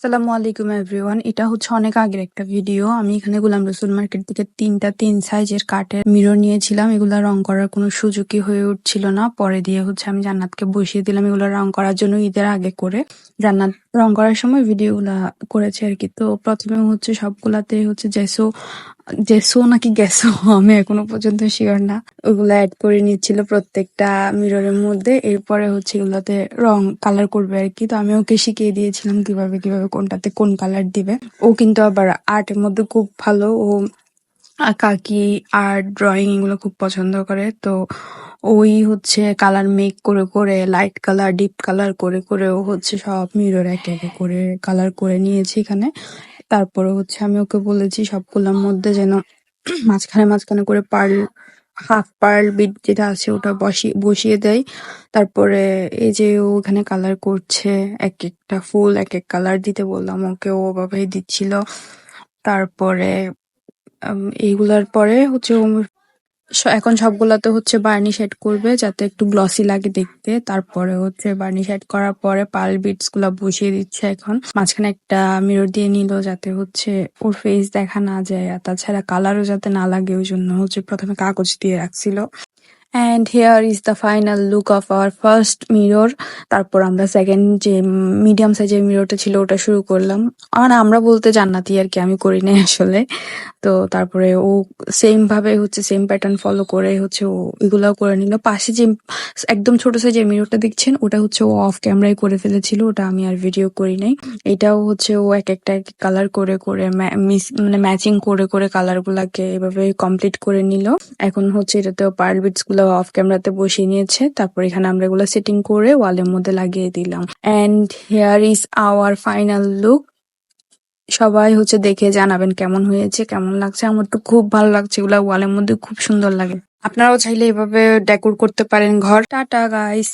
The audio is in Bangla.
আসসালামু আলাইকুম এভরিওয়ান। এটা হচ্ছে অনেক আগের একটা ভিডিও। আমি এখানে গোলাম রসুল মার্কেট থেকে 3 সাইজের কাঠের মিরর নিয়েছিলাম। এগুলা রং করার কোনো সুযোগই হয়ে উঠছিল না। পরে দিয়ে হচ্ছে আমি জান্নাতকে বসিয়ে দিলাম এগুলো রং করার জন্য ঈদের আগে করে। জান্নাত রং করার সময় ভিডিওগুলা করেছে আর কি। তো প্রথমে হচ্ছে সবগুলাতে হচ্ছে জেসো নাকি গ্যাসো আমি এখনো পর্যন্ত শিওর না। ওগুলা অ্যাড করে নিচ্ছিল প্রত্যেকটা মিররের মধ্যে। এরপরে হচ্ছে এগুলাতে রং কালার করবে আর কি। তো আমি ওকে শিখিয়ে দিয়েছিলাম কিভাবে কিভাবে কোনটাতে কোন কালার দিবে। ও কিন্তু আবার আর্টের মধ্যে খুব ভালো। ও কাকি আর্ট ড্রয়িং এগুলো খুব পছন্দ করে। তো ওই হচ্ছে কালার মেক করে করে লাইট কালার ডিপ কালার করে করে ও হচ্ছে সব মিরর একে একে করে কালার করে নিয়েছি এখানে। তারপরে হচ্ছে আমি ওকে বলেছি সবগুলোর মধ্যে যেন মাঝখানে মাঝখানে করে হাফ পার্ল বিট যেটা আছে ওটা বসিয়ে দেয়। তারপরে এই যে ও এখানে কালার করছে, এক একটা ফুল এক এক কালার দিতে বললাম ওকে, ও ওভাবেই দিচ্ছিল। তারপরে এইগুলার পরে হচ্ছে ও এখন সবগুলাতে হচ্ছে বার্নিশ এড করবে যাতে একটু গ্লসি লাগে দেখতে। তারপরে হচ্ছে বার্নিশ এড করার পরে পার্ল বিটস গুলা বসিয়ে দিচ্ছে। এখন মাঝখানে একটা মিরর দিয়ে নিল যাতে হচ্ছে ওর ফেস দেখা না যায়, আর তাছাড়া কালারও যাতে না লাগে, ওই জন্য হচ্ছে প্রথমে কাগজ দিয়ে রাখছিল। And here is the final look of our first mirror. তারপর আমরা সেকেন্ড যে মিডিয়াম সাইজের মিররটা ছিল ওটা শুরু করলাম। মানে আমরা বলতে জান্নাতি আর কি, আমি করি নাই আসলে। তো তারপরে ও সেম ভাবে হচ্ছে সেম প্যাটার্ন ফলো করে হচ্ছে ও এগুলাও করে নিল। পাশে যে একদম ছোট সাইজের মিররটা দেখছেন ওটা হচ্ছে ও অফ ক্যামেরায় করে ফেলেছিল, ওটা আমি আর ভিডিও করি নাই। এটাও হচ্ছে ও এক একটা কালার করে করে মানে ম্যাচিং করে করে কালার গুলাকে এভাবে কমপ্লিট করে নিল। এখন হচ্ছে এটাতেও পার্ল বিটস গুলো অফ ক্যামেরাতে বসিয়ে নিয়েছে। তারপর এখানে আমরা এগুলো সেটিং করে ওয়ালের মধ্যে লাগিয়ে দিলাম। And here is our final look. সবাই হচ্ছে দেখে জানাবেন কেমন হয়েছে, কেমন লাগছে। আমার তো খুব ভালো লাগছে, এগুলা ওয়ালের মধ্যে খুব সুন্দর লাগে। আপনারাও চাইলে এভাবে ডেকোর করতে পারেন ঘর। Tata guys.